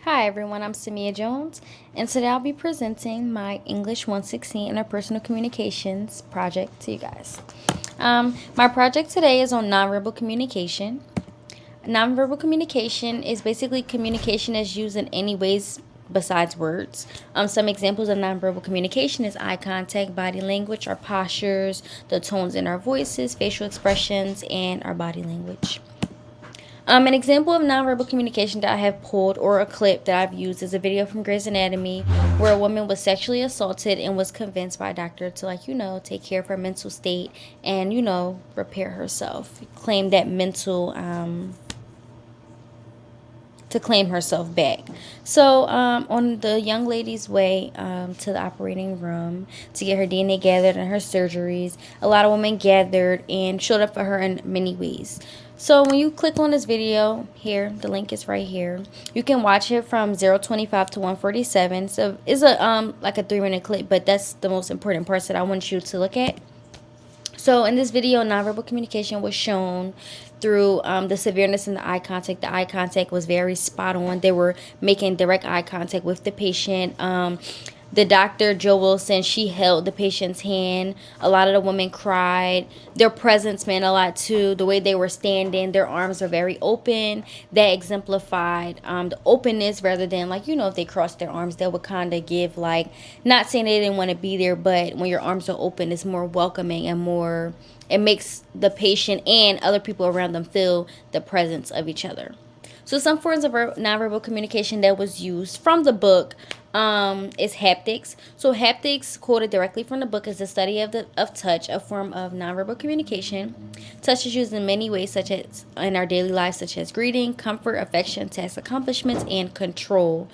Hi everyone, I'm Samia Jones, and today I'll be presenting my English 116 Interpersonal Communications project to you guys. My project today is on nonverbal communication. Nonverbal communication is basically communication as used in any ways besides words. Some examples of nonverbal communication is eye contact, body language, our postures, the tones in our voices, facial expressions, and our body language. An example of nonverbal communication that I have pulled or a clip that I've used is a video from Grey's Anatomy where a woman was sexually assaulted and was convinced by a doctor to, take care of her mental state and, repair herself. Claim that to claim herself back. So, on the young lady's way to the operating room to get her DNA gathered and her surgeries, a lot of women gathered and showed up for her in many ways. So when you click on this video here, the link is right here. You can watch it from 0:25 to 1:47. So it's a like a 3-minute clip, but that's the most important parts that I want you to look at. So in this video, nonverbal communication was shown through the severeness in the eye contact. The eye contact was very spot on. They were making direct eye contact with the patient. The doctor, Joe Wilson, she held the patient's hand. A lot of the women cried. Their presence meant a lot too. The way they were standing, their arms were very open. That exemplified the openness rather than if they crossed their arms, that would kind of give not saying they didn't want to be there, but when your arms are open, it's more welcoming and more, it makes the patient and other people around them feel the presence of each other. So some forms of nonverbal communication that was used from the book is haptics. So haptics, quoted directly from the book, is the study of touch, a form of nonverbal communication. Touch is used in many ways, such as in our daily lives, such as greeting, comfort, affection, task accomplishments, and control.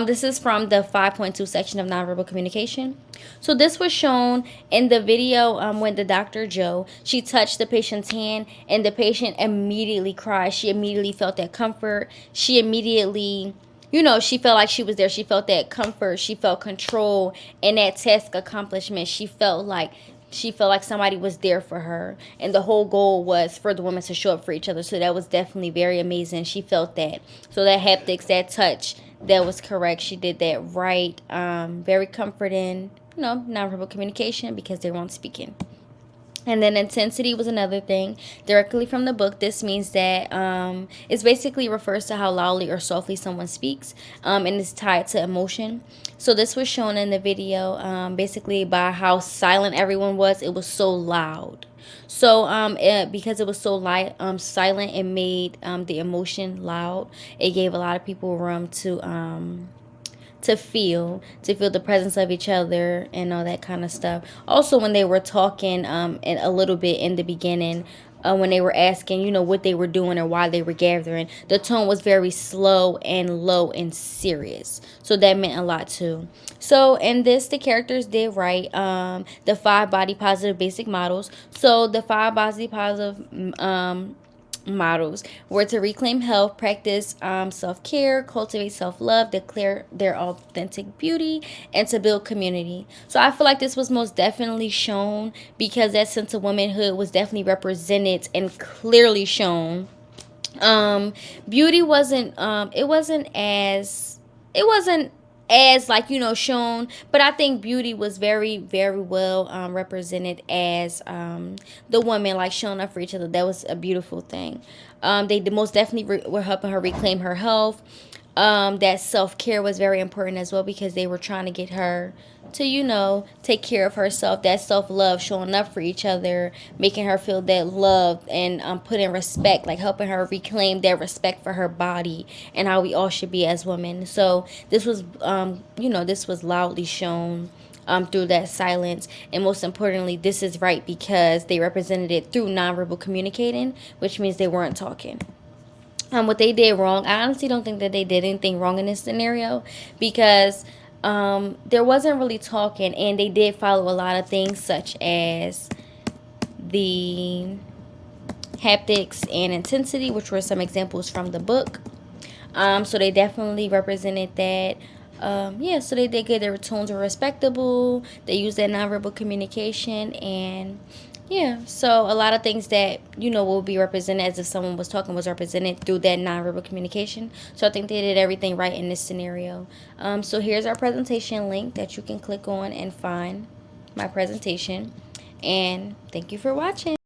This is from the 5.2 section of nonverbal communication. So this was shown in the video when the Dr. Joe, she touched the patient's hand and the patient immediately cried. She immediately felt that comfort. She immediately, she felt like she was there. She felt that comfort. She felt control and that task accomplishment. She felt like somebody was there for her. And the whole goal was for the women to show up for each other. So that was definitely very amazing. She felt that. So that haptics, that touch, that was correct. She did that right. Very comforting, nonverbal communication because they weren't speaking. And then intensity was another thing. Directly from the book, this means that it basically refers to how loudly or softly someone speaks, and is tied to emotion. So this was shown in the video basically by how silent everyone was. It was so loud. So because it was so silent, it made the emotion loud. It gave a lot of people room to feel the presence of each other and all that kind of stuff. Also, when they were talking and a little bit in the beginning, when they were asking, what they were doing or why they were gathering, the tone was very slow and low and serious. So that meant a lot too. So in this, the characters did write the 5 body positive basic models. So the 5 body positive models were to reclaim health, practice self-care, cultivate self-love, declare their authentic beauty, and to build community. So I feel like this was most definitely shown because that sense of womanhood was definitely represented and clearly shown. Beauty wasn't shown, but I think beauty was very, very well represented as the women showing up for each other. That was a beautiful thing. They most definitely were helping her reclaim her health. That self-care was very important as well because they were trying to get her to take care of herself. That self-love, showing up for each other, making her feel that love and putting respect, helping her reclaim that respect for her body and how we all should be as women. So this was this was loudly shown through that silence. And most importantly, this is right because they represented it through nonverbal communicating, which means they weren't talking. What they did wrong, I honestly don't think that they did anything wrong in this scenario because there wasn't really talking, and they did follow a lot of things such as the haptics and intensity, which were some examples from the book. So they definitely represented that. So they did good. Their tones were respectable. They used that nonverbal communication, and Yeah, so a lot of things that will be represented as if someone was talking was represented through that nonverbal communication. So I think they did everything right in this scenario. So here's our presentation link that you can click on and find my presentation. And thank you for watching.